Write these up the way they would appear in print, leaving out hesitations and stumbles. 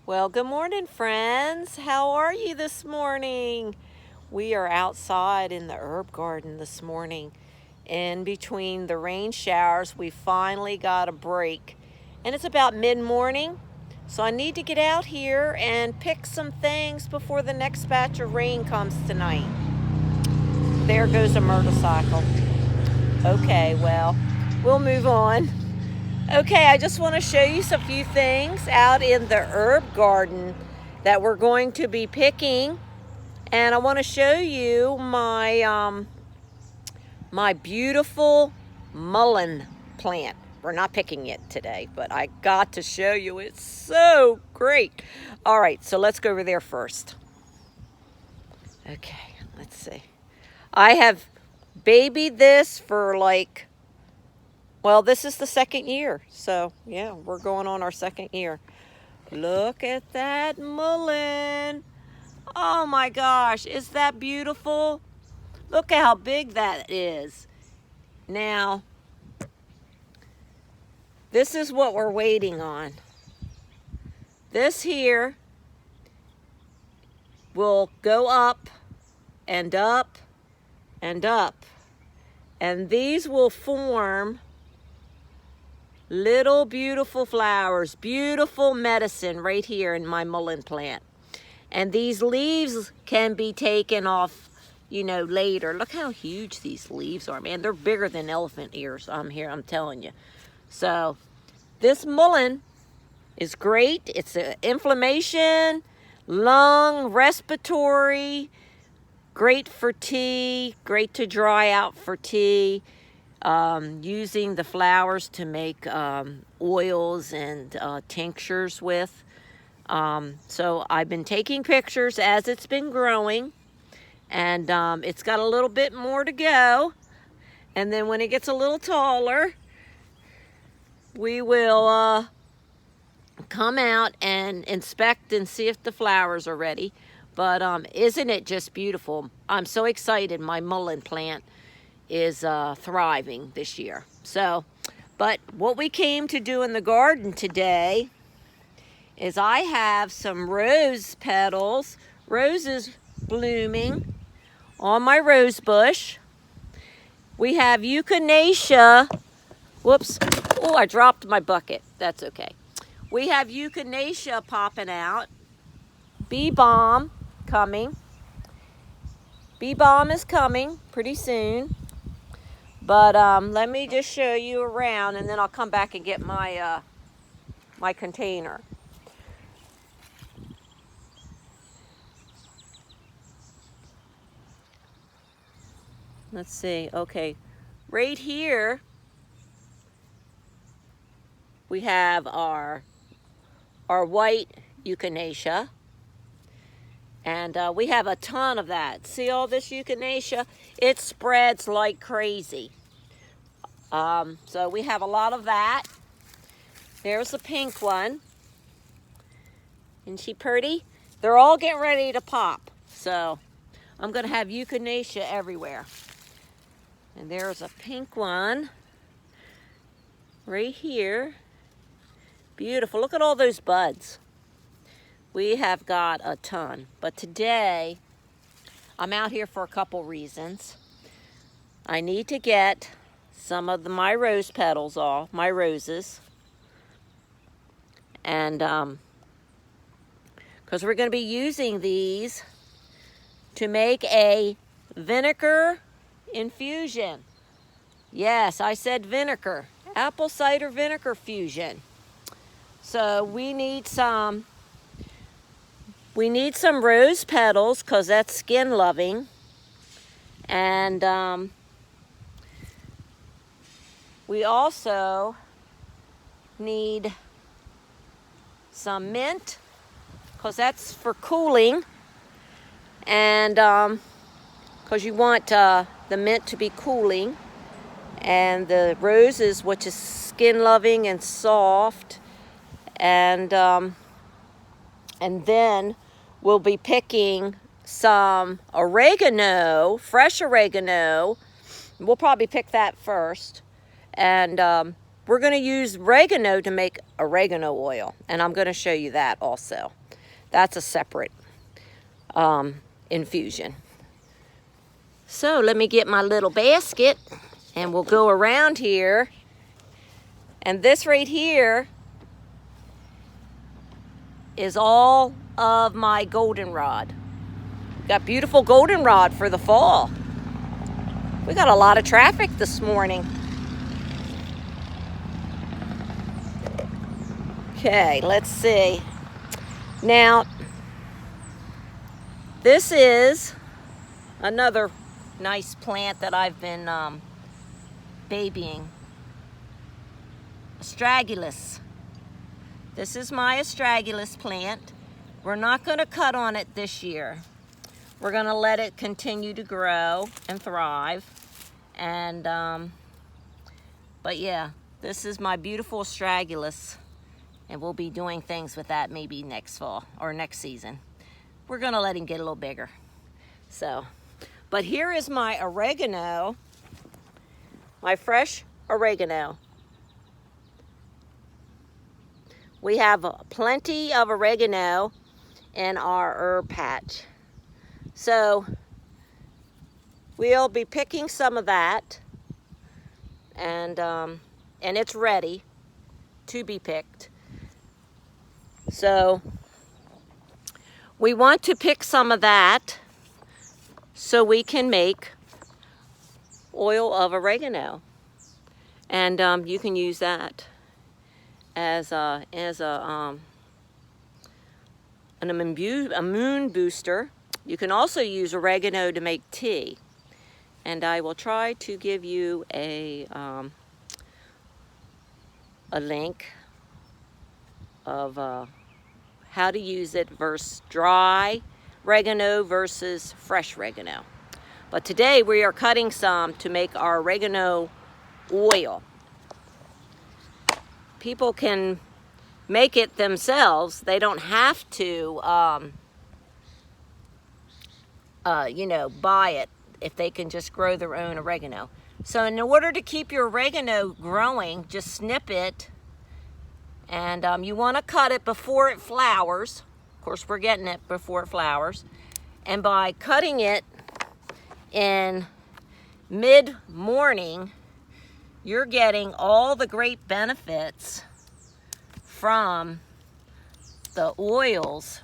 Well, good morning, friends. How are you this morning? We are outside in the herb garden this morning. In between the rain showers, we finally got a break. And it's about mid-morning, so I need to get out here and pick some things before the next batch of rain comes tonight. There goes a motorcycle. Okay, well, we'll move on. Okay, I just want to show you some few things out in the herb garden that we're going to be picking. And I want to show you my my beautiful mullein plant. We're not picking it today, but I got to show you. It's so great. All right, so let's go over there first. Okay, let's see. I have babied this for well, this is the second year. So, yeah, we're going on our second year. Look at that mullein. Oh my gosh, is that beautiful? Look at how big that is. Now, this is what we're waiting on. This here will go up and up and up. And these will form little beautiful flowers, beautiful medicine right here in my mullein plant. And these leaves can be taken off, later. Look how huge these leaves are, man. They're bigger than elephant ears. I'm telling you. So this mullein is great. It's inflammation, lung, respiratory, great for tea, great to dry out for tea. Using the flowers to make oils and tinctures with. So I've been taking pictures as it's been growing, and it's got a little bit more to go. And then when it gets a little taller, we will come out and inspect and see if the flowers are ready. But isn't it just beautiful? I'm so excited. My mullein plant is thriving this year. So, but what we came to do in the garden today is I have some rose petals, roses blooming on my rose bush. We have Echinacea. Whoops. Oh, I dropped my bucket. That's okay. We have Echinacea popping out. Bee balm coming. Bee balm is coming pretty soon. But let me just show you around, and then I'll come back and get my my container. Let's see. Okay, right here we have our white Echinacea, and we have a ton of that. See all this Echinacea? It spreads like crazy. So we have a lot of that. There's the pink one. Isn't she pretty? They're all getting ready to pop. So I'm going to have Echinacea everywhere. And there's a pink one right here. Beautiful. Look at all those buds. We have got a ton. But today, I'm out here for a couple reasons. I need to get some of my rose petals off, my roses. And because we're going to be using these to make a vinegar infusion. Yes, I said vinegar. Apple cider vinegar fusion. So we need some rose petals because that's skin loving. And we also need some mint because that's for cooling. And because you want the mint to be cooling. And the roses, which is skin loving and soft. And then we'll be picking some oregano, fresh oregano. We'll probably pick that first. And we're going to use oregano to make oregano oil, and I'm going to show you that also. That's a separate infusion. So let me get my little basket, and we'll go around here. And this right here is all of my goldenrod. Got beautiful goldenrod for the fall. We got a lot of traffic this morning. Okay, let's see. Now, this is another nice plant that I've been babying. Astragalus. This is my Astragalus plant. We're not going to cut on it this year. We're going to let it continue to grow and thrive. And, but yeah, this is my beautiful Astragalus. And we'll be doing things with that maybe next fall or next season. We're going to let him get a little bigger. So, but here is my oregano, my fresh oregano. We have plenty of oregano in our herb patch. So we'll be picking some of that, and it's ready to be picked. So we want to pick some of that so we can make oil of oregano, and you can use that as an immune booster. You can also use oregano to make tea, and I will try to give you a link of how to use it versus dry oregano versus fresh oregano. But today we are cutting some to make our oregano oil. People can make it themselves. They don't have to, you know, buy it if they can just grow their own oregano. So in order to keep your oregano growing, just snip it. And you want to cut it before it flowers. Of course, we're getting it before it flowers. And by cutting it in mid-morning, you're getting all the great benefits from the oils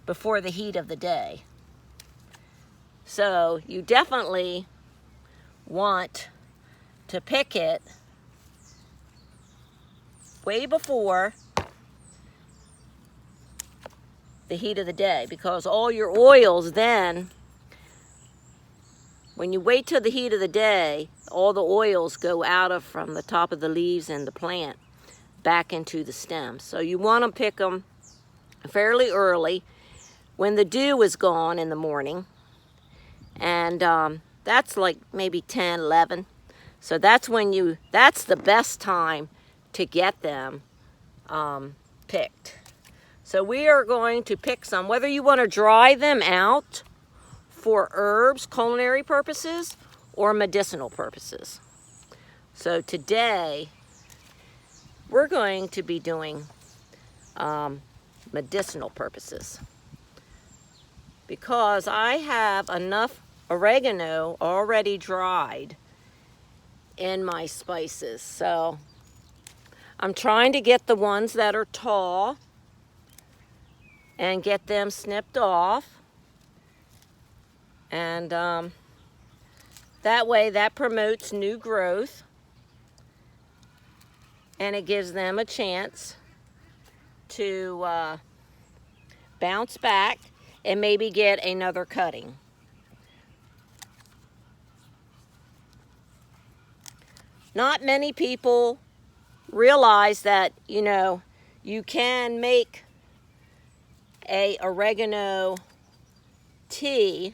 before the heat of the day. So you definitely want to pick it way before the heat of the day, because all your oils then, when you wait till the heat of the day, all the oils go out of from the top of the leaves and the plant back into the stems. So you want to pick them fairly early when the dew is gone in the morning. And that's like maybe 10, 11. So that's when that's the best time to get them picked. So we are going to pick some, whether you want to dry them out for herbs, culinary purposes, or medicinal purposes. So today, we're going to be doing medicinal purposes, because I have enough oregano already dried in my spices. So I'm trying to get the ones that are tall and get them snipped off. And that way, that promotes new growth, and it gives them a chance to bounce back and maybe get another cutting. Not many people realize that, you know, you can make a oregano tea,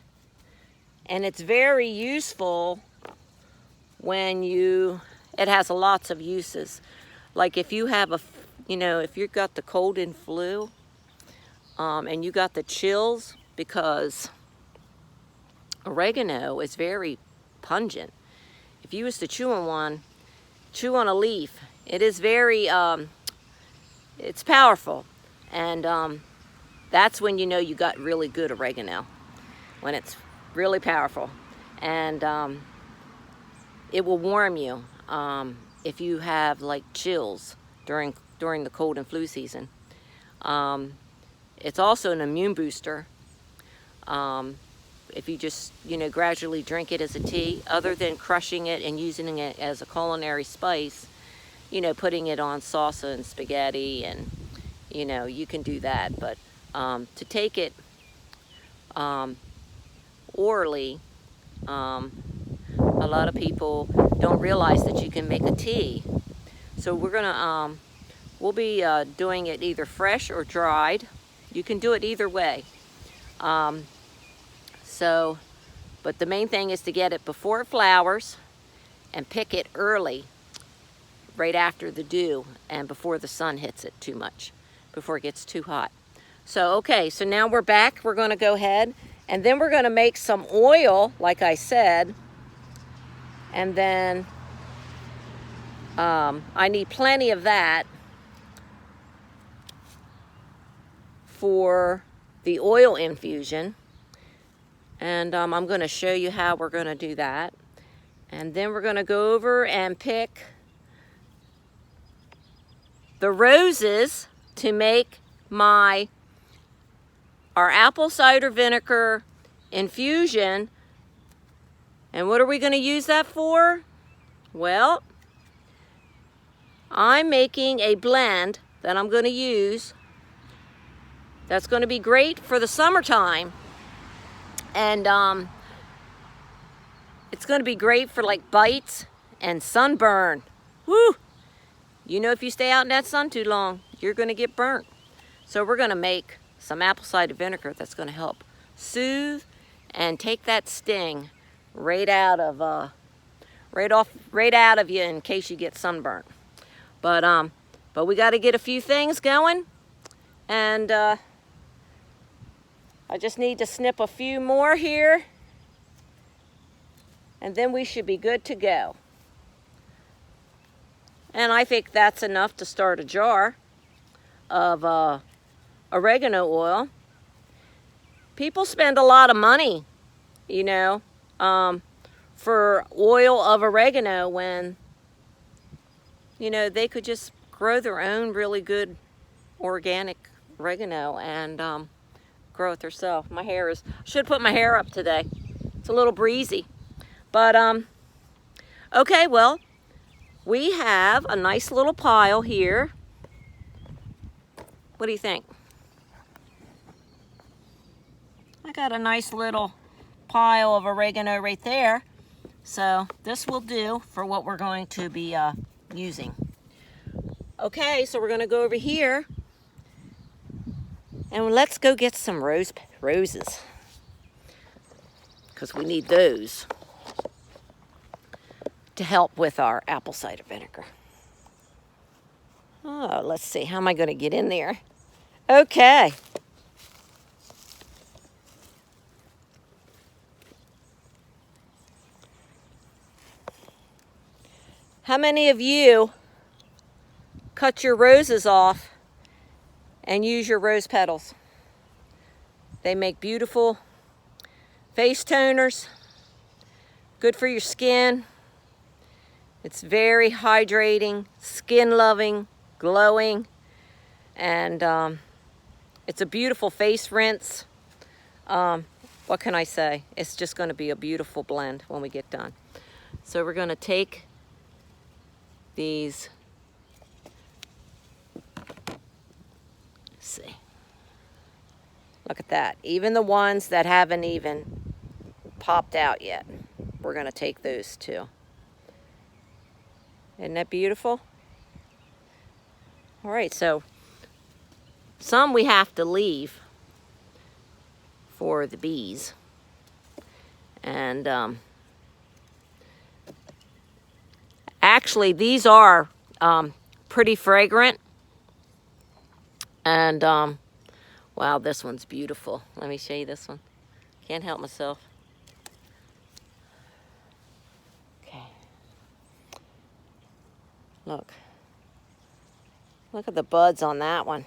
and it's very useful when it has lots of uses. Like if you have if you've got the cold and flu, and you got the chills, because oregano is very pungent. If you was to chew on one, chew on a leaf. It is very, it's powerful. And that's when you know you got really good oregano, when it's really powerful. And it will warm you if you have like chills during the cold and flu season. It's also an immune booster. If you just, gradually drink it as a tea, other than crushing it and using it as a culinary spice, putting it on salsa and spaghetti, and, you can do that. But to take it orally, a lot of people don't realize that you can make a tea. So we'll be doing it either fresh or dried. You can do it either way. But the main thing is to get it before it flowers and pick it early, right after the dew and before the sun hits it too much, before it gets too hot. So, okay, so now we're back. We're gonna go ahead and then we're gonna make some oil, like I said. And then I need plenty of that for the oil infusion. And I'm going to show you how we're going to do that. And then we're going to go over and pick the roses to make our apple cider vinegar infusion. And what are we going to use that for? Well, I'm making a blend that I'm going to use that's going to be great for the summertime. And it's going to be great for like bites and sunburn. Woo! If you stay out in that sun too long, you're going to get burnt. So we're going to make some apple cider vinegar that's going to help soothe and take that sting right out of you in case you get sunburnt. But we got to get a few things going, and I just need to snip a few more here, and then we should be good to go. And I think that's enough to start a jar of oregano oil. People spend a lot of money, for oil of oregano when, they could just grow their own really good organic oregano and grow it themselves. Should put my hair up today. It's a little breezy. But, okay, well, we have a nice little pile here. What do you think? I got a nice little pile of oregano right there. So this will do for what we're going to be using. Okay, so we're going to go over here. And let's go get some roses, because we need those to help with our apple cider vinegar. Oh, let's see. How am I going to get in there? Okay. How many of you cut your roses off and use your rose petals? They make beautiful face toners, good for your skin. It's very hydrating, skin loving, glowing, and it's a beautiful face rinse. What can I say? It's just going to be a beautiful blend when we get done. So we're going to take these, let's see, look at that. Even the ones that haven't even popped out yet, we're going to take those too. Isn't that beautiful? All right, so some we have to leave for the bees. And actually, these are pretty fragrant. And wow, this one's beautiful. Let me show you this one. Can't help myself. Okay. Look. Look at the buds on that one.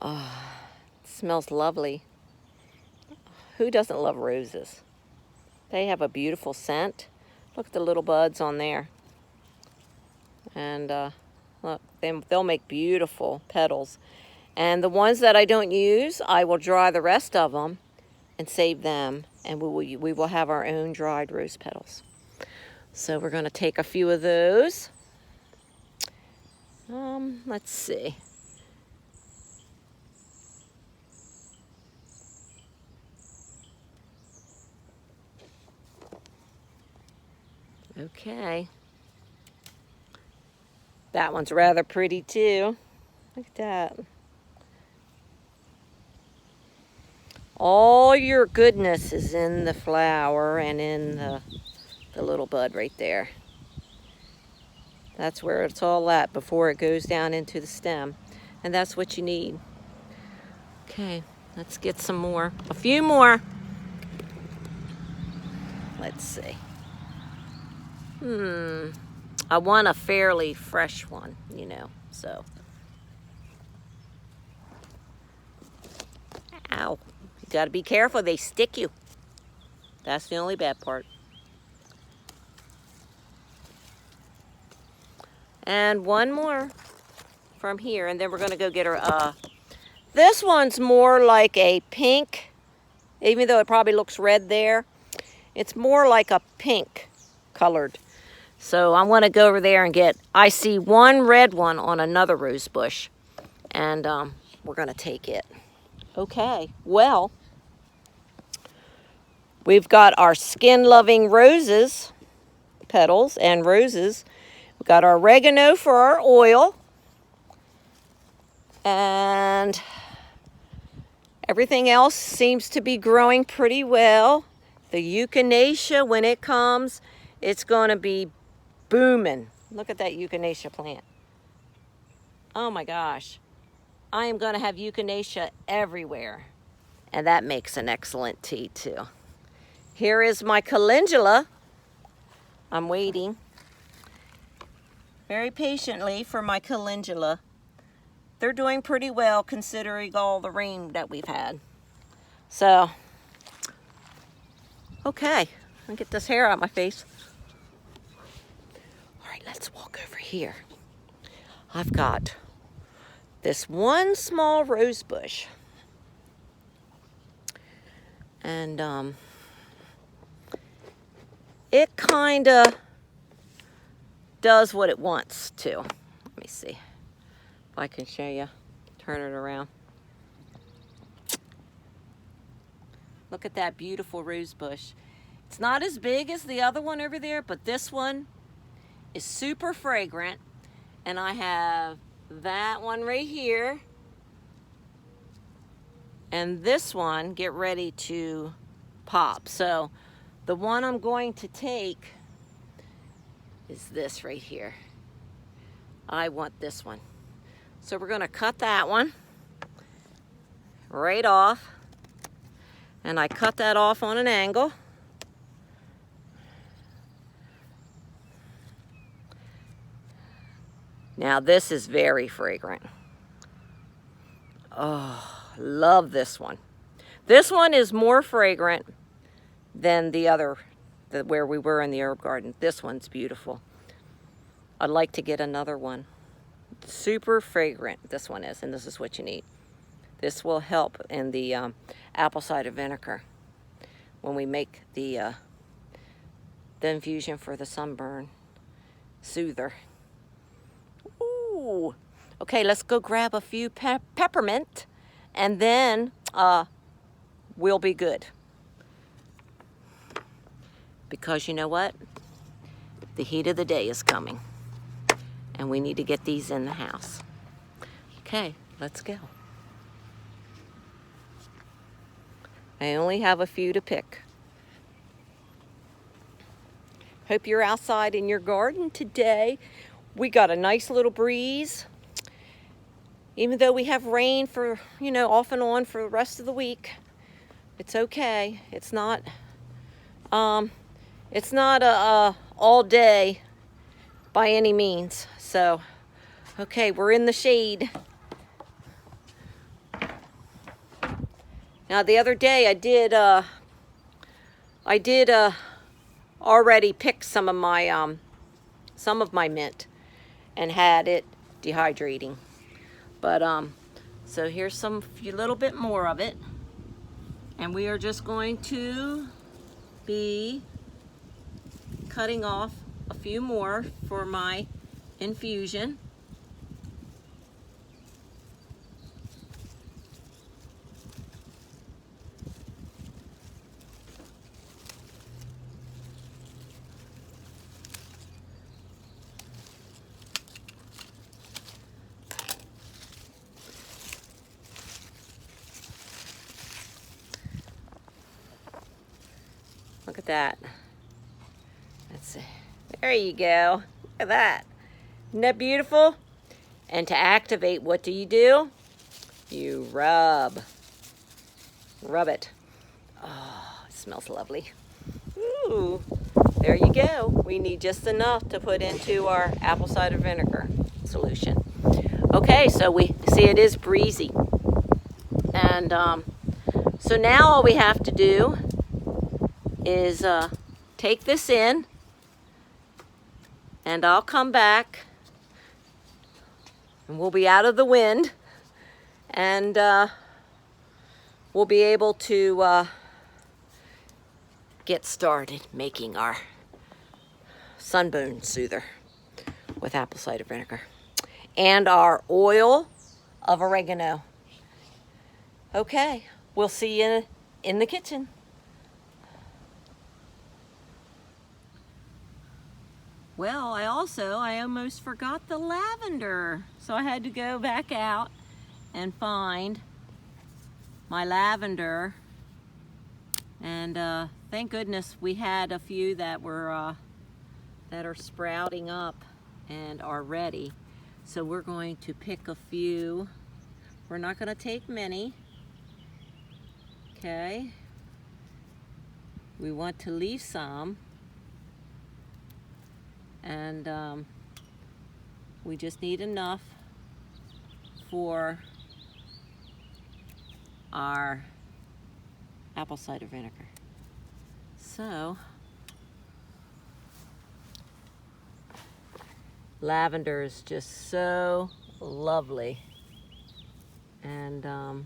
Oh, it smells lovely. Who doesn't love roses? They have a beautiful scent. Look at the little buds on there. And look, they'll make beautiful petals. And the ones that I don't use, I will dry the rest of them and save them. And we will have our own dried rose petals. So we're going to take a few of those. Let's see. Okay. That one's rather pretty too. Look at that. All your goodness is in the flower and in the little bud right there. That's where it's all at before it goes down into the stem. And that's what you need. Okay, let's get some more. A few more. Let's see. I want a fairly fresh one, you know, so. Ow. You gotta be careful, they stick you. That's the only bad part. And one more from here, and then we're gonna go get her. This one's more like a pink, even though it probably looks red there. It's more like a pink colored. So I want to go over there and I see one red one on another rose bush, and we're going to take it. Okay, well, we've got our skin-loving roses, petals and roses. We've got our oregano for our oil, and everything else seems to be growing pretty well. The Echinacea, when it comes, it's going to be booming. Look at that Echinacea plant. Oh my gosh. I am going to have Echinacea everywhere. And that makes an excellent tea too. Here is my Calendula. I'm waiting very patiently for my Calendula. They're doing pretty well considering all the rain that we've had. So, okay. I'll get this hair out of my face. Let's walk over here. I've got this one small rose bush. And it kind of does what it wants to. Let me see if I can show you. Turn it around. Look at that beautiful rose bush. It's not as big as the other one over there, but this one is super fragrant. And I have that one right here. And this one, get ready to pop. So the one I'm going to take is this right here. I want this one. So we're gonna cut that one right off. And I cut that off on an angle. Now this is very fragrant. Oh, love this one. This one is more fragrant than the other, where we were in the herb garden. This one's beautiful. I'd like to get another one. Super fragrant, this one is, and this is what you need. This will help in the apple cider vinegar when we make the infusion for the sunburn soother. Ooh. Okay, let's go grab a few peppermint, and then we'll be good. Because you know what? The heat of the day is coming, and we need to get these in the house. Okay, let's go. I only have a few to pick. Hope you're outside in your garden today. We got a nice little breeze. Even though we have rain for, off and on for the rest of the week, it's okay. It's not a all day by any means. So, okay, we're in the shade. Now the other day I did already pick some of my mint and had it dehydrating. But so here's few little bit more of it, and we are just going to be cutting off a few more for my infusion. Look at that. Let's see. There you go. Look at that. Isn't that beautiful? And to activate, what do? You rub it. Oh, it smells lovely. Ooh, there you go. We need just enough to put into our apple cider vinegar solution. Okay, so we see it is breezy. And so now all we have to do is take this in, and I'll come back and we'll be out of the wind, and we'll be able to get started making our sunburn soother with apple cider vinegar and our oil of oregano. Okay, we'll see you in the kitchen. Well, I almost forgot the lavender. So I had to go back out and find my lavender. And thank goodness we had a few that were that are sprouting up and are ready. So we're going to pick a few. We're not going to take many. Okay. We want to leave some. And we just need enough for our apple cider vinegar. So, lavender is just so lovely. And let's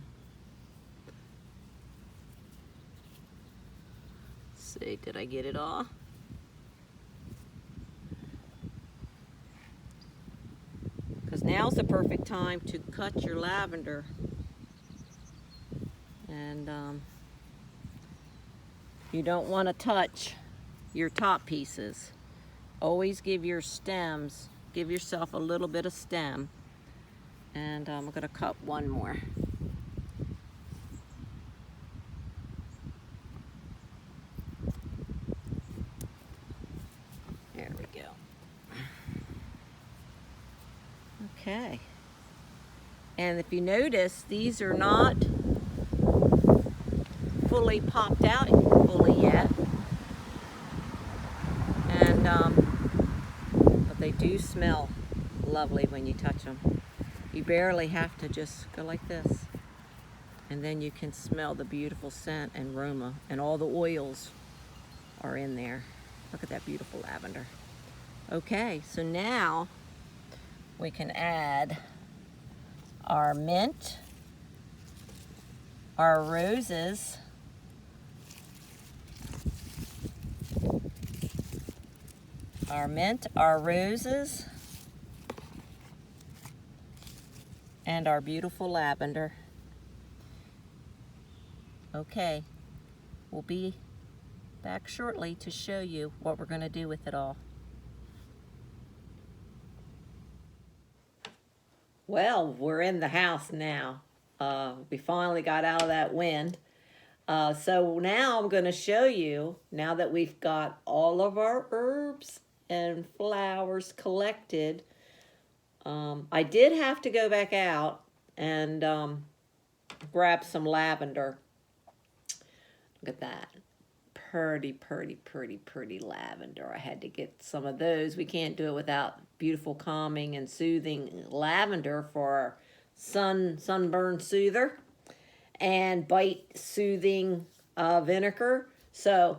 see, did I get it all? Because now's the perfect time to cut your lavender. And you don't want to touch your top pieces. Always give your stems, give yourself a little bit of stem. And I'm going to cut one more. There we go. Okay. And if you notice, these are not fully popped out fully yet. And but they do smell lovely when you touch them. You barely have to just go like this. And then you can smell the beautiful scent and aroma, and all the oils are in there. Look at that beautiful lavender. Okay, so now we can add our mint, our roses, and our beautiful lavender. Okay, we'll be back shortly to show you what we're going to do with it all. Well, we're in the house now. We finally got out of that wind. So now I'm going to show you, now that we've got all of our herbs and flowers collected. I did have to go back out and grab some lavender. Look at that. pretty, pretty, pretty, pretty lavender. I had to get some of those. We can't do it without beautiful, calming, and soothing lavender for our sunburn soother and bite soothing vinegar. So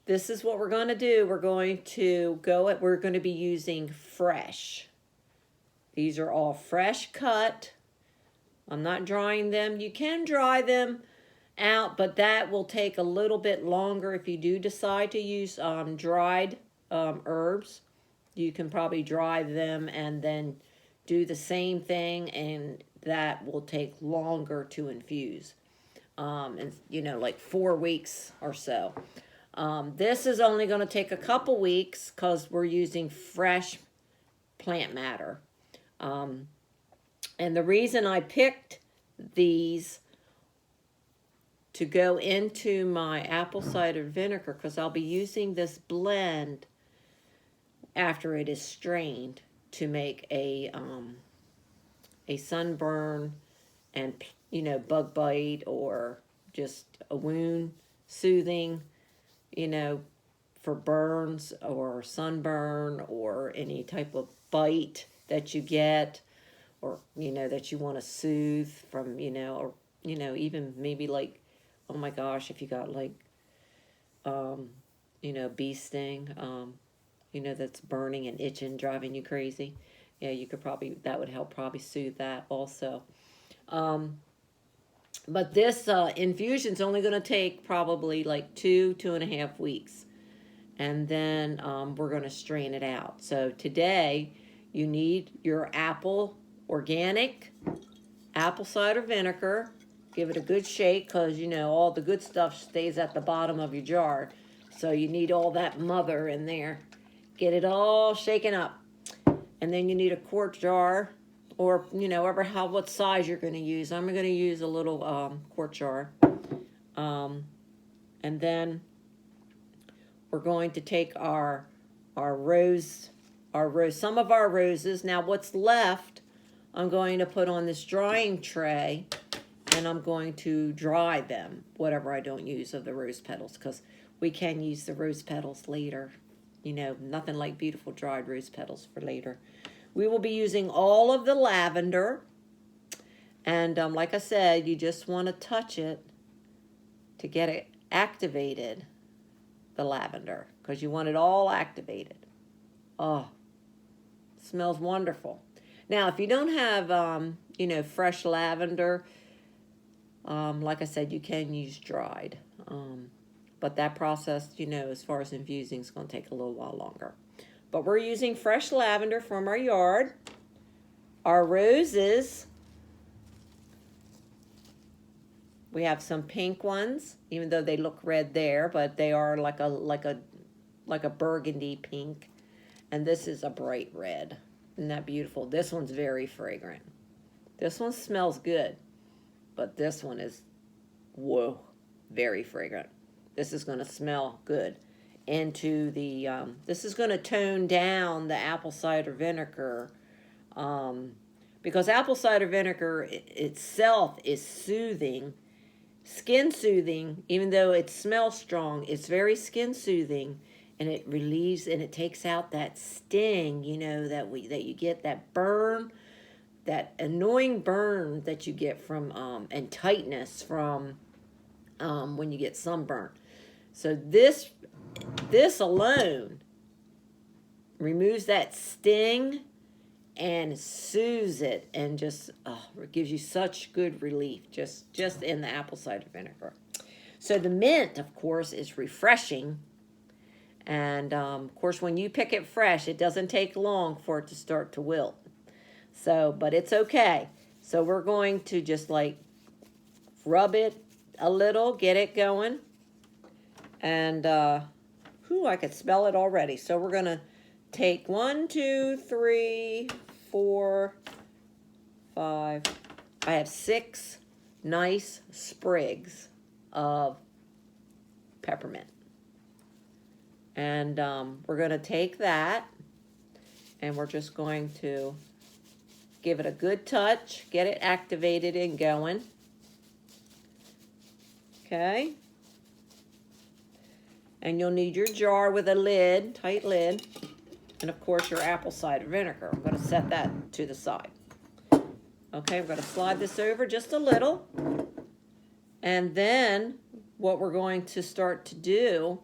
this is what we're going to do. We're going to be using fresh. These are all fresh cut. I'm not drying them. You can dry them out, but that will take a little bit longer if you do decide to use dried herbs. You can probably dry them and then do the same thing, and that will take longer to infuse. And like 4 weeks or so. This is only going to take a couple weeks because we're using fresh plant matter. And the reason I picked these to go into my apple cider vinegar, because I'll be using this blend after it is strained to make a sunburn and bug bite or just a wound soothing, for burns or sunburn or any type of bite that you get, or that you want to soothe from, or even maybe like, oh my gosh, if you got like bee sting, that's burning and itching, driving you crazy. Yeah, you could probably, that would help probably soothe that also. But this infusion's only going to take probably like 2.5 weeks. And then we're going to strain it out. So today you need your organic apple cider vinegar. Give it a good shake because, all the good stuff stays at the bottom of your jar. So you need all that mother in there. Get it all shaken up. And then you need a quart jar, or, what size you're going to use. I'm going to use a little quart jar. And then we're going to take our some of our roses. Now what's left, I'm going to put on this drying tray, and I'm going to dry them, whatever I don't use of the rose petals, because we can use the rose petals later. Nothing like beautiful dried rose petals for later. We will be using all of the lavender, and like I said, you just want to touch it to get it activated, the lavender, because you want it all activated. Oh, smells wonderful. Now, if you don't have, fresh lavender, like I said, you can use dried. But that process, as far as infusing, is going to take a little while longer. But we're using fresh lavender from our yard. Our roses, we have some pink ones, even though they look red there, but they are like a burgundy pink. And this is a bright red. Isn't that beautiful? This one's very fragrant. This one smells good, but this one is, whoa, very fragrant. This is going to smell good into the, this is going to tone down the apple cider vinegar, because apple cider vinegar itself is soothing, skin soothing. Even though it smells strong, it's very skin soothing, and it relieves and it takes out that sting, that you get, that burn, that annoying burn that you get from, and tightness from when you get sunburn. So this alone removes that sting and soothes it, and just it gives you such good relief just in the apple cider vinegar. So the mint, of course, is refreshing. And, of course, when you pick it fresh, it doesn't take long for it to start to wilt. So, but it's okay. So we're going to just, like, rub it a little, get it going. And, I could smell it already. So we're going to take 1, 2, 3, 4, 5. I have 6 nice sprigs of peppermint. And we're going to take that, and we're just going to give it a good touch, get it activated and going. Okay. And you'll need your jar with a lid, tight lid, and of course your apple cider vinegar. I'm going to set that to the side. Okay, I'm going to slide this over just a little. And then what we're going to start to do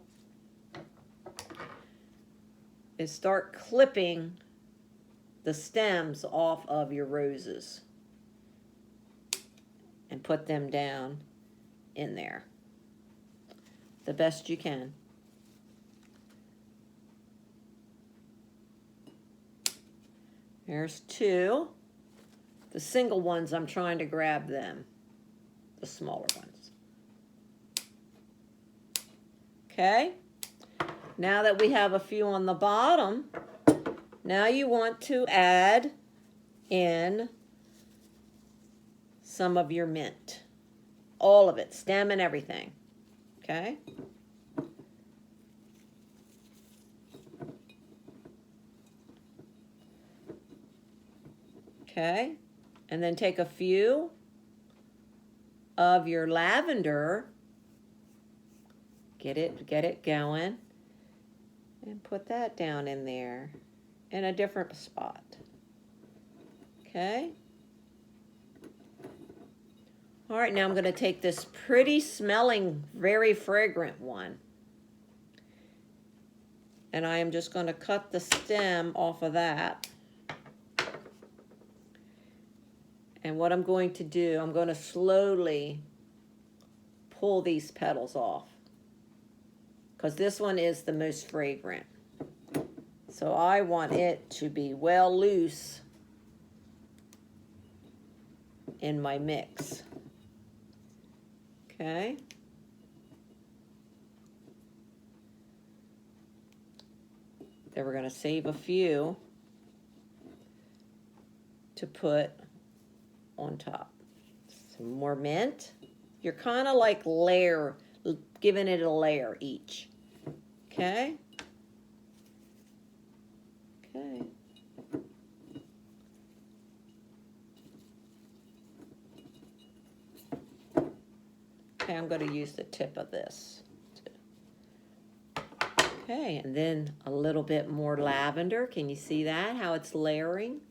is start clipping the stems off of your roses and put them down in there the best you can. There's two. The single ones, I'm trying to grab them, the smaller ones. Okay, now that we have a few on the bottom, now you want to add in some of your mint. All of it, stem and everything. Okay? Okay, and then take a few of your lavender, get it going, and put that down in there in a different spot. Okay. All right, now I'm going to take this pretty smelling, very fragrant one, and I am just going to cut the stem off of that. And what I'm going to do, I'm going to slowly pull these petals off, because this one is the most fragrant. So I want it to be well loose in my mix. Okay. Then we're going to save a few to put on top. Some more mint. You're kind of like giving it a layer each. Okay. Okay. Okay, I'm going to use the tip of this. Okay, and then a little bit more lavender. Can you see that? How it's layering?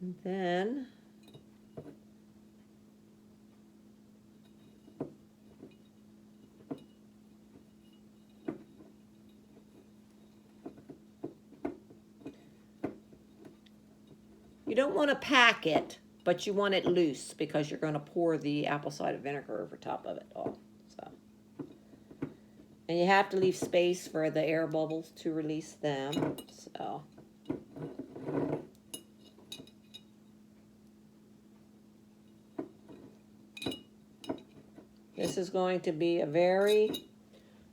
And then you don't want to pack it, but you want it loose because you're going to pour the apple cider vinegar over top of it all. So, and you have to leave space for the air bubbles to release them. So. This is going to be a very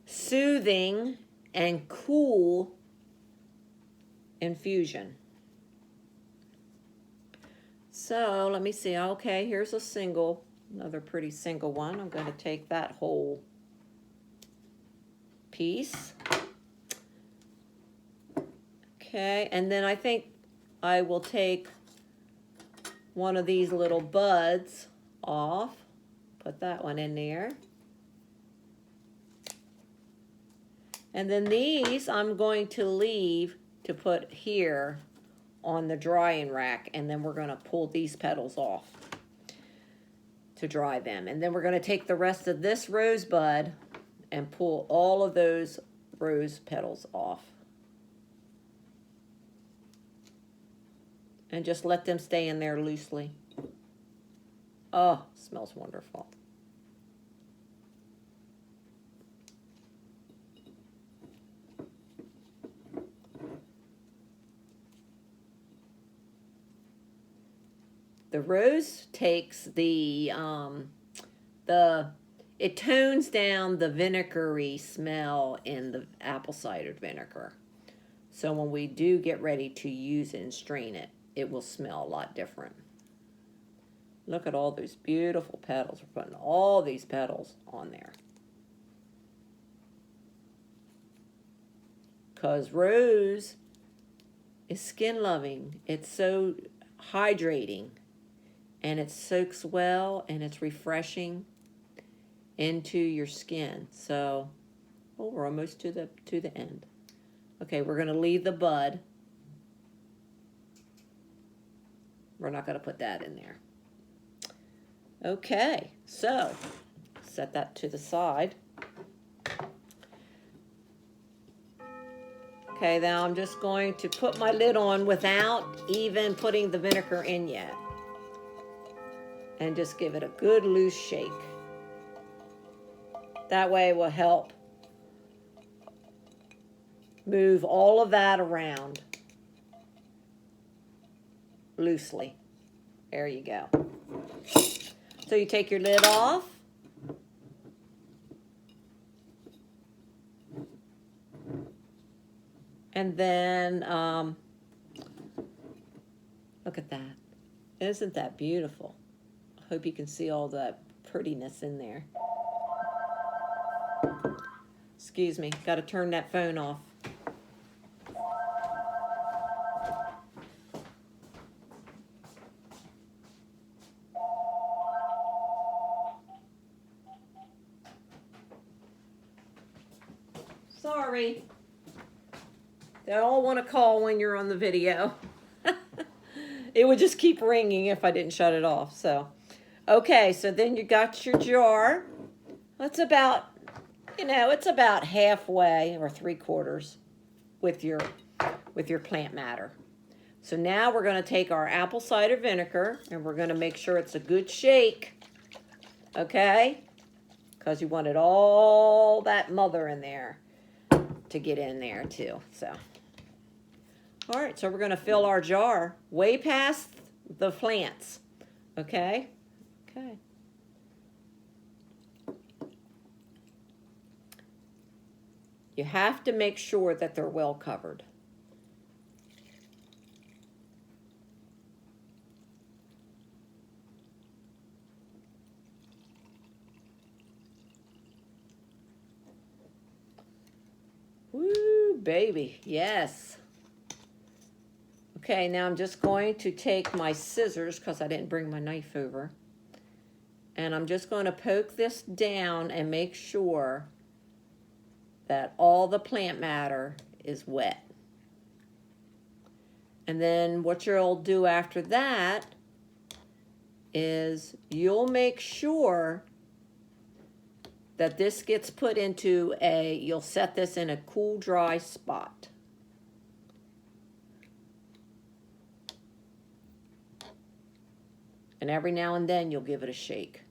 soothing and cool infusion. So let me see. Okay, here's a single, another pretty single one. I'm going to take that whole piece. Okay, and then I think I will take one of these little buds off. Put that one in there. And then these I'm going to leave to put here on the drying rack, and then we're going to pull these petals off to dry them. And then we're going to take the rest of this rosebud and pull all of those rose petals off. And just let them stay in there loosely. Oh, smells wonderful. The rose takes it tones down the vinegary smell in the apple cider vinegar. So when we do get ready to use it and strain it, it will smell a lot different. Look at all those beautiful petals. We're putting all these petals on there. Because rose is skin loving. It's so hydrating. And it soaks well and it's refreshing. into your skin. So, oh, we're almost to the end. Okay, we're going to leave the bud. We're not going to put that in there. Okay, so set that to the side. Okay, now I'm just going to put my lid on without even putting the vinegar in yet. And just give it a good loose shake. That way it will help move all of that around loosely. There you go. So you take your lid off. And then, look at that. Isn't that beautiful? I hope you can see all that prettiness in there. Excuse me, got to turn that phone off. Sorry. They all want to call when you're on the video. It would just keep ringing if I didn't shut it off. So, okay, so then you got your jar. That's about, it's about halfway or 3/4 with your plant matter. So now we're going to take our apple cider vinegar and we're going to make sure it's a good shake. Okay? Because you wanted all that mother in there to get in there too. So, all right, so we're going to fill our jar way past the plants. Okay? Okay. You have to make sure that they're well covered. Woo, baby, yes. Okay, now I'm just going to take my scissors because I didn't bring my knife over. And I'm just going to poke this down and make sure that all the plant matter is wet. And then what you'll do after that is you'll make sure that this gets put into you'll set this in a cool, dry spot. And every now and then you'll give it a shake.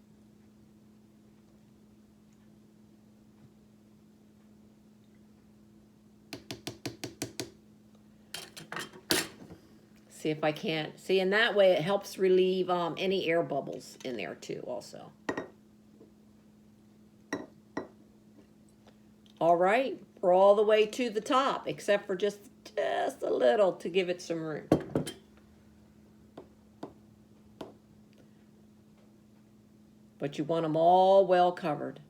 See if I can't. See, in that way it helps relieve any air bubbles in there too also. All right, we're all the way to the top, except for just a little to give it some room. But you want them all well covered.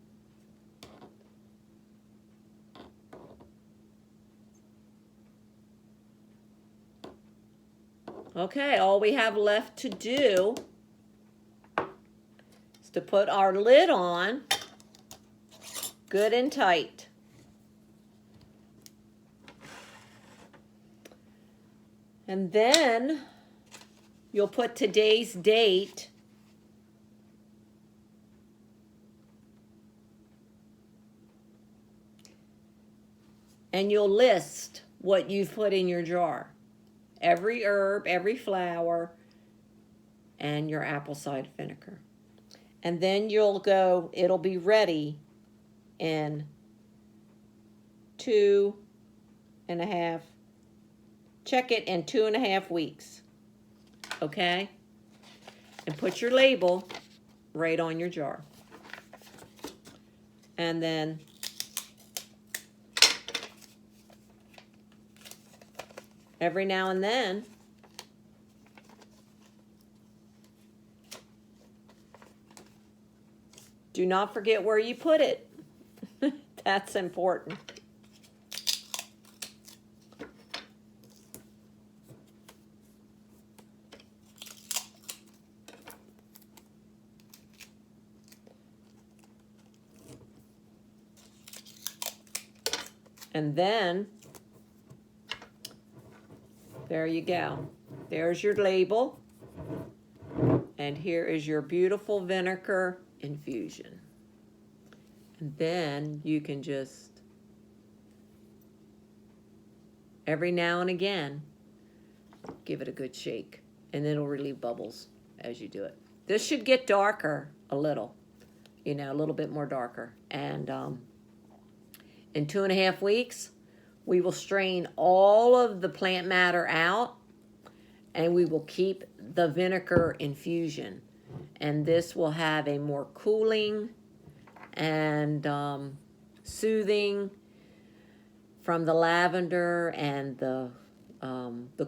Okay, all we have left to do is to put our lid on good and tight. And then you'll put today's date and you'll list what you've put in your jar. Every herb, every flower, and your apple cider vinegar. And then you'll go, it'll be ready in 2.5, check it in 2.5 weeks. Okay? And put your label right on your jar. And then every now and then, do not forget where you put it. That's important. And then, there you go. There's your label. And here is your beautiful vinegar infusion. And then you can just, every now and again, give it a good shake. And it'll relieve bubbles as you do it. This should get darker a little, you know, a little bit more darker. And in 2.5 weeks, we will strain all of the plant matter out, and we will keep the vinegar infusion. And this will have a more cooling and soothing from the lavender and the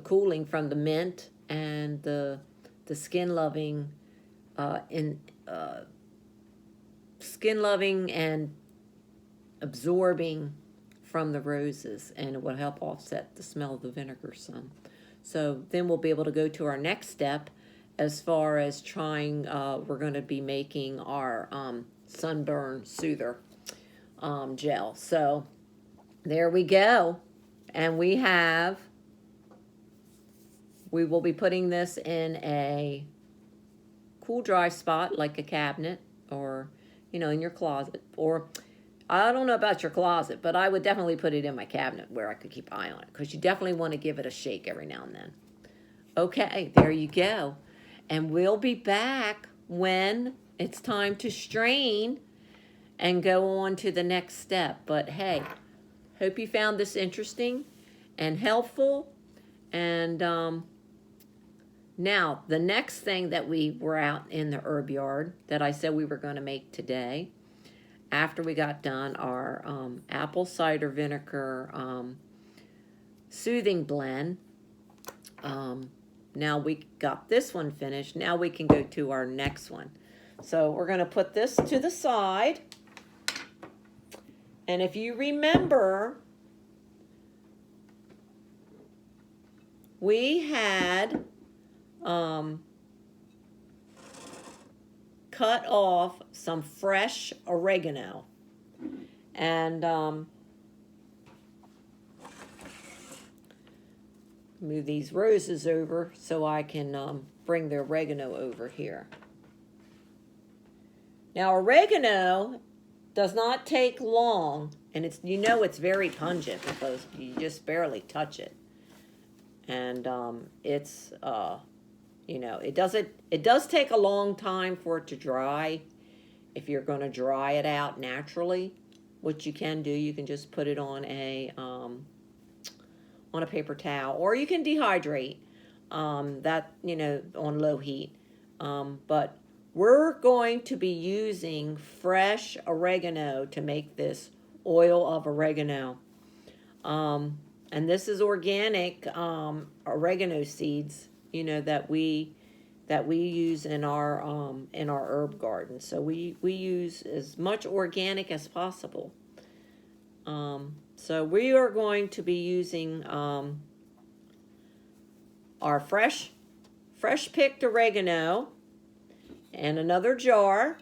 cooling from the mint and the skin loving skin loving and absorbing from the roses, and it will help offset the smell of the vinegar some. So then we'll be able to go to our next step as far as trying, we're going to be making our sunburn soother gel. So there we go. And we will be putting this in a cool dry spot like a cabinet, or, you know, in your closet, or I don't know about your closet, but I would definitely put it in my cabinet where I could keep an eye on it, because you definitely want to give it a shake every now and then. Okay, there you go. And we'll be back when it's time to strain and go on to the next step. But hey, hope you found this interesting and helpful. And now, the next thing that we were out in the herb yard that I said we were going to make today, after we got done our apple cider vinegar soothing blend. Now we got this one finished. Now we can go to our next one. So we're going to put this to the side. And if you remember, we had cut off some fresh oregano, and move these roses over so I can bring the oregano over here. Now oregano does not take long, and it's, you know, it's very pungent because you just barely touch it. And it's you know, it does take a long time for it to dry. If you're going to dry it out naturally, which you can do, you can just put it on a paper towel, or you can dehydrate that, you know, on low heat. But we're going to be using fresh oregano to make this oil of oregano. And this is organic oregano seeds, you know, that we use in our herb garden. So we use as much organic as possible. So we are going to be using our fresh picked oregano and another jar.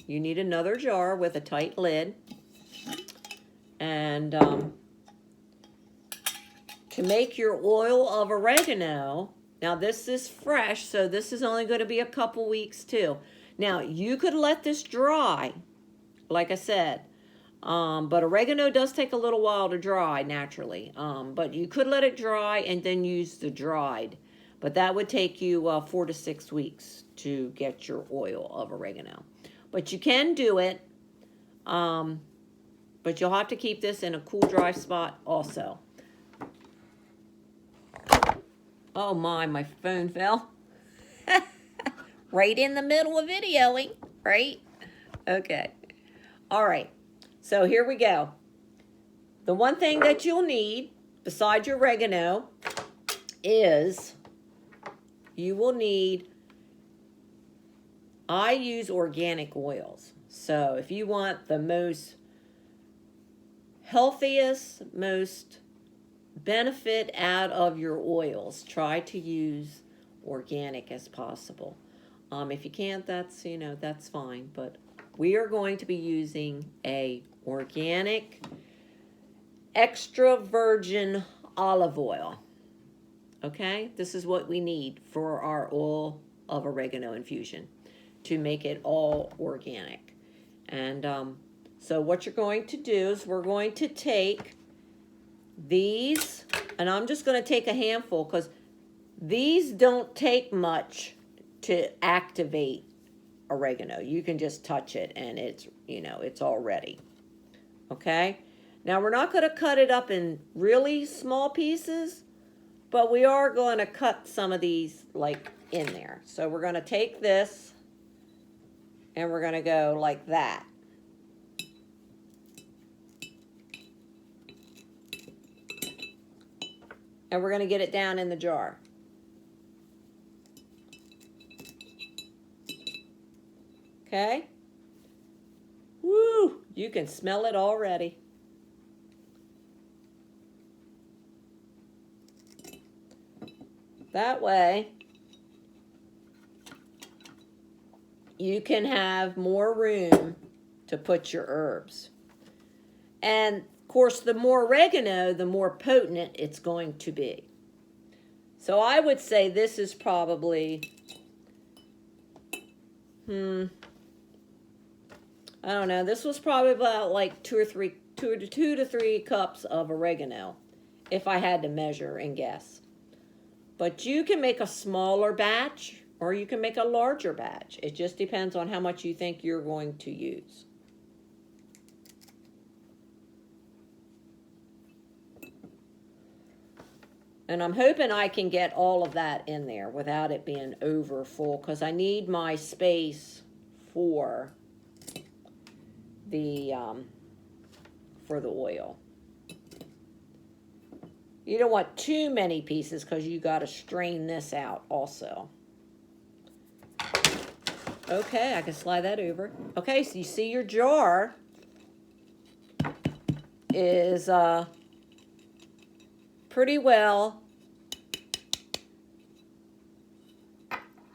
You need another jar with a tight lid. And to make your oil of oregano, now this is fresh, so this is only going to be a couple weeks too. Now you could let this dry, like I said, but oregano does take a little while to dry naturally. But you could let it dry and then use the dried, but that would take you 4 to 6 weeks to get your oil of oregano. But you can do it, but you'll have to keep this in a cool, dry spot also. Oh my phone fell. Right in the middle of videoing, right? Okay. All right. So here we go. The one thing that you'll need, besides your oregano, is you will need, I use organic oils. So if you want the most healthiest, most benefit out of your oils, try to use organic as possible. If you can't, that's, you know, that's fine. But we are going to be using a organic extra virgin olive oil. Okay, this is what we need for our oil of oregano infusion to make it all organic. And so what you're going to do is we're going to take these, and I'm just going to take a handful because these don't take much to activate oregano. You can just touch it and it's, you know, it's all ready. Okay, now we're not going to cut it up in really small pieces, but we are going to cut some of these like in there. So we're going to take this and we're going to go like that. And we're going to get it down in the jar. Okay? Woo! You can smell it already. That way, you can have more room to put your herbs. And of course, the more oregano, the more potent it's going to be. So I would say this is probably, I don't know, this was probably about like two to three cups of oregano, if I had to measure and guess. But you can make a smaller batch or you can make a larger batch. It just depends on how much you think you're going to use. And I'm hoping I can get all of that in there without it being over full, because I need my space for the oil. You don't want too many pieces because you got to strain this out also. Okay, I can slide that over. Okay, so you see your jar is pretty well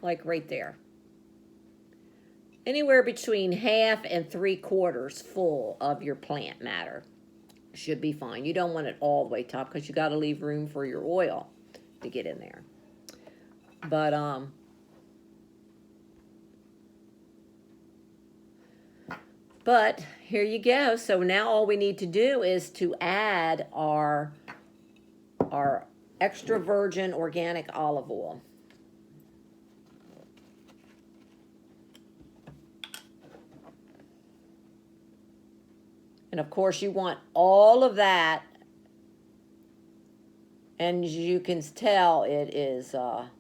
like right there. Anywhere between half and 3/4 full of your plant matter should be fine. You don't want it all the way top because you got to leave room for your oil to get in there. But here you go. So now all we need to do is to add our extra virgin organic olive oil. And of course you want all of that, and as you can tell, it is the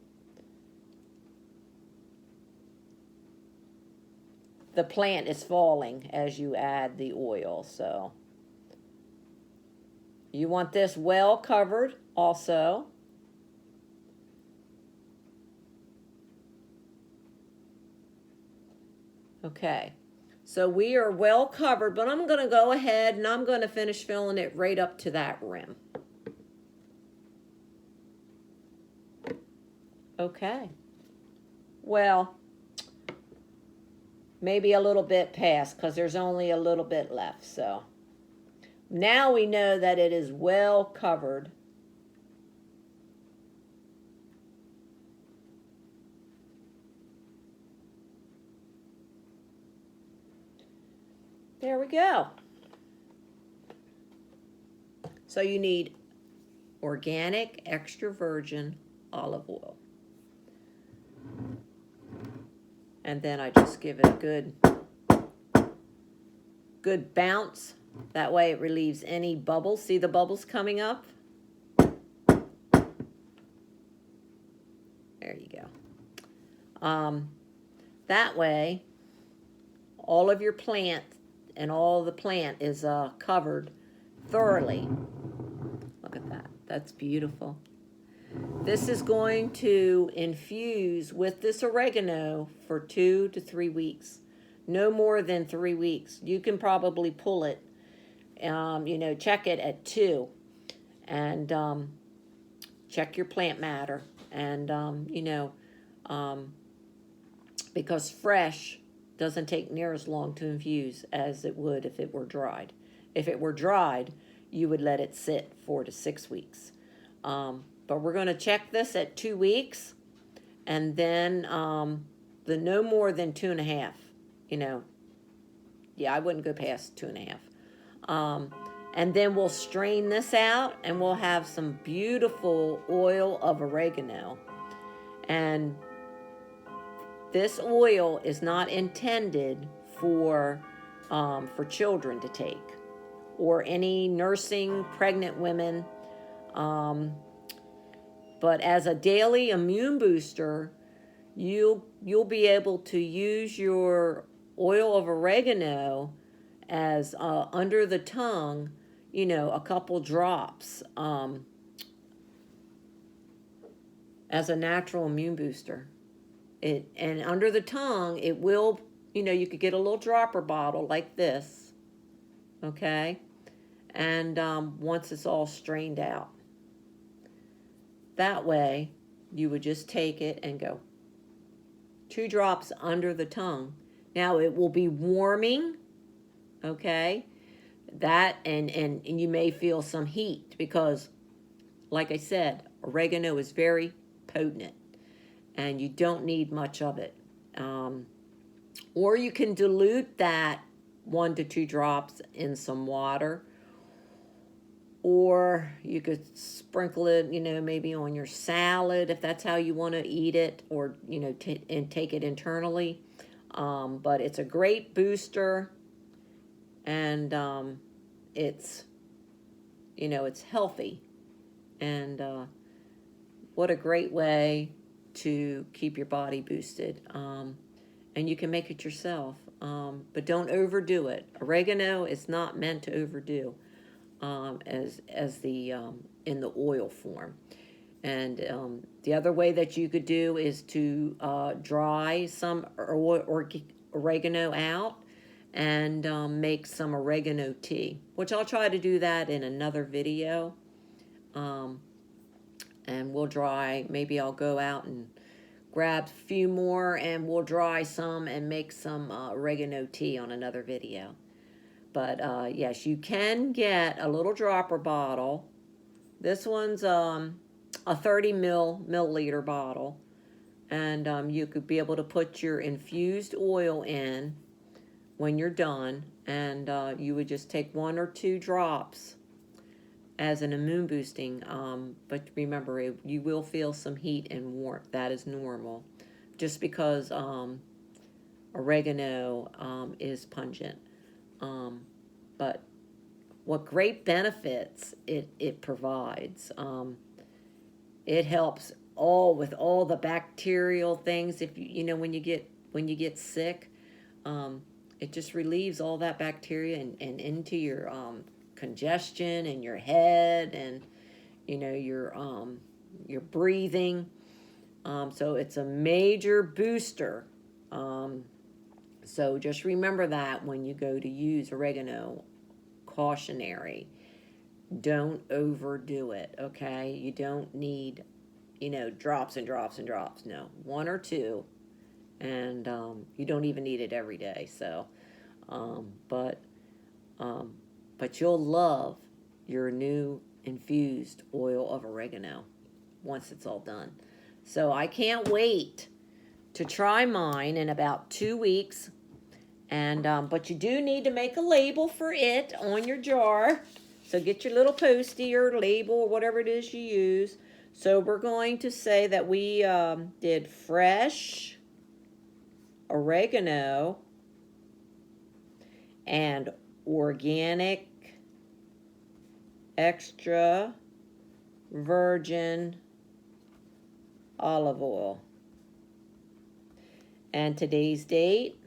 plant is falling as you add the oil. So you want this well covered also. Okay. So we are well covered, but I'm going to go ahead and I'm going to finish filling it right up to that rim. Okay. Well, maybe a little bit past because there's only a little bit left. So now we know that it is well covered. There we go. So you need organic extra virgin olive oil. And then I just give it a good bounce. That way it relieves any bubbles. See the bubbles coming up? There you go. That way all of your plant and all the plant is covered thoroughly. Look at that. That's beautiful. This is going to infuse with this oregano for 2 to 3 weeks. No more than 3 weeks. You can probably pull it, check it at 2. And check your plant matter. And, because fresh doesn't take near as long to infuse as it would if it were dried. If it were dried, you would let it sit 4 to 6 weeks. But we're going to check this at 2 weeks, and then the no more than 2.5. You know, yeah, I wouldn't go past 2.5. And then we'll strain this out, and we'll have some beautiful oil of oregano. And this oil is not intended for children to take, or any nursing pregnant women. But as a daily immune booster, you'll be able to use your oil of oregano as under the tongue, you know, a couple drops as a natural immune booster. And under the tongue, it will, you know, you could get a little dropper bottle like this, okay? And once it's all strained out. That way, you would just take it and go 2 drops under the tongue. Now, it will be warming, okay? That, and you may feel some heat because, like I said, oregano is very potent, and you don't need much of it. Or you can dilute that 1 to 2 drops in some water, or you could sprinkle it, you know, maybe on your salad if that's how you want to eat it, or, you know, and take it internally. But it's a great booster, and it's, you know, it's healthy. And what a great way to keep your body boosted. And you can make it yourself, but don't overdo it. Oregano is not meant to overdo as the in the oil form. And the other way that you could do is to dry some oregano out and make some oregano tea, which I'll try to do that in another video. And we'll dry, maybe I'll go out and grab a few more, and we'll dry some and make some oregano tea on another video. But yes, you can get a little dropper bottle. This one's a 30 milliliter bottle, and you could be able to put your infused oil in when you're done, and you would just take 1 or 2 drops as an immune boosting. But remember, you will feel some heat and warmth. That is normal, just because oregano is pungent. But what great benefits it provides. It helps with all the bacterial things. If you know, when you get sick, it just relieves all that bacteria and into your congestion in your head, and you know, your breathing. So it's a major booster. So just remember that when you go to use oregano. Cautionary. Don't overdo it, okay? You don't need, you know, drops and drops and drops. No, 1 or 2, and you don't even need it every day. So, but you'll love your new infused oil of oregano once it's all done. So I can't wait to try mine in about 2 weeks. And but you do need to make a label for it on your jar. So get your little postie or label or whatever it is you use. So we're going to say that we did fresh oregano and organic extra virgin olive oil. And today's date.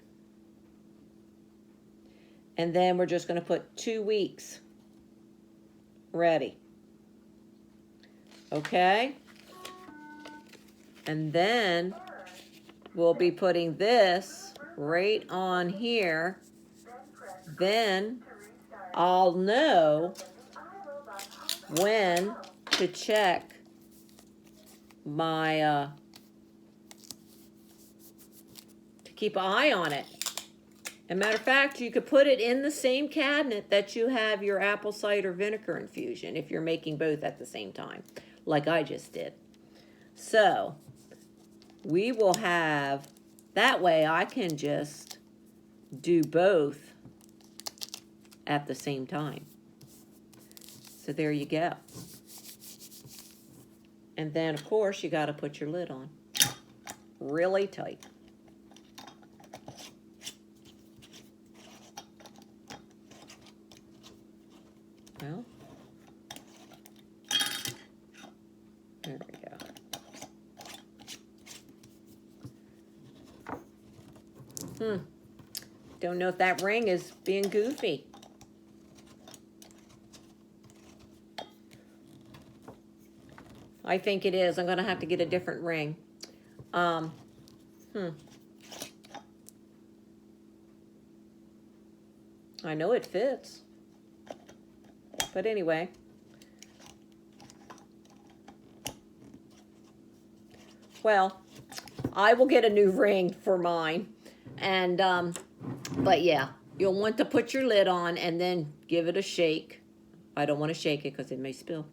And then we're just going to put 2 weeks. Ready. Okay? And then we'll be putting this right on here. Then I'll know when to check my, to keep an eye on it. As a matter of fact, you could put it in the same cabinet that you have your apple cider vinegar infusion if you're making both at the same time, like I just did. So we will have, that way I can just do both at the same time. So there you go. And then, of course, you got to put your lid on really tight. Well, there we go. Don't know if that ring is being goofy. I think it is. I'm going to have to get a different ring. I know it fits. But anyway. Well, I will get a new ring for mine. And, but yeah, you'll want to put your lid on and then give it a shake. I don't want to shake it because it may spill.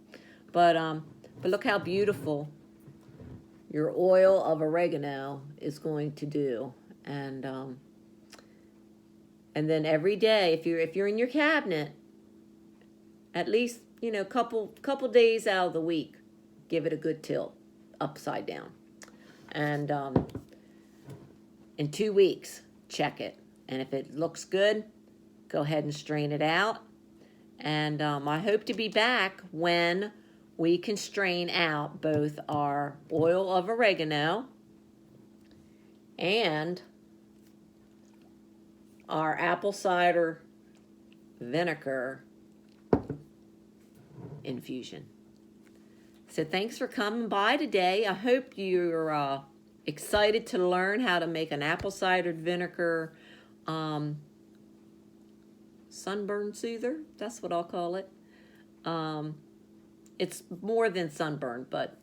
But look how beautiful your oil of oregano is going to do. And then every day, if you're in your cabinet, at least, you know, couple days out of the week, give it a good tilt upside down. And in 2 weeks, check it. And if it looks good, go ahead and strain it out. And I hope to be back when we can strain out both our oil of oregano and our apple cider vinegar infusion. So thanks for coming by today. I hope you're excited to learn how to make an apple cider vinegar sunburn soother. That's what I'll call it. It's more than sunburn, but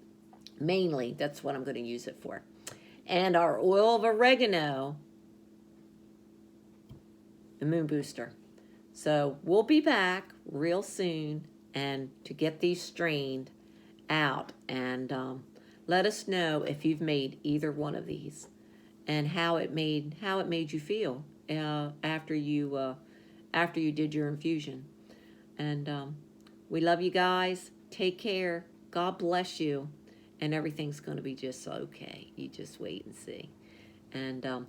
mainly that's what I'm going to use it for. And our oil of oregano immune booster. So we'll be back real soon and to get these strained out, and let us know if you've made either one of these and how it made you feel after you did your infusion. And we love you guys. Take care. God bless you. And everything's going to be just okay. You just wait and see. And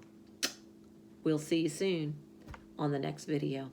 we'll see you soon on the next video.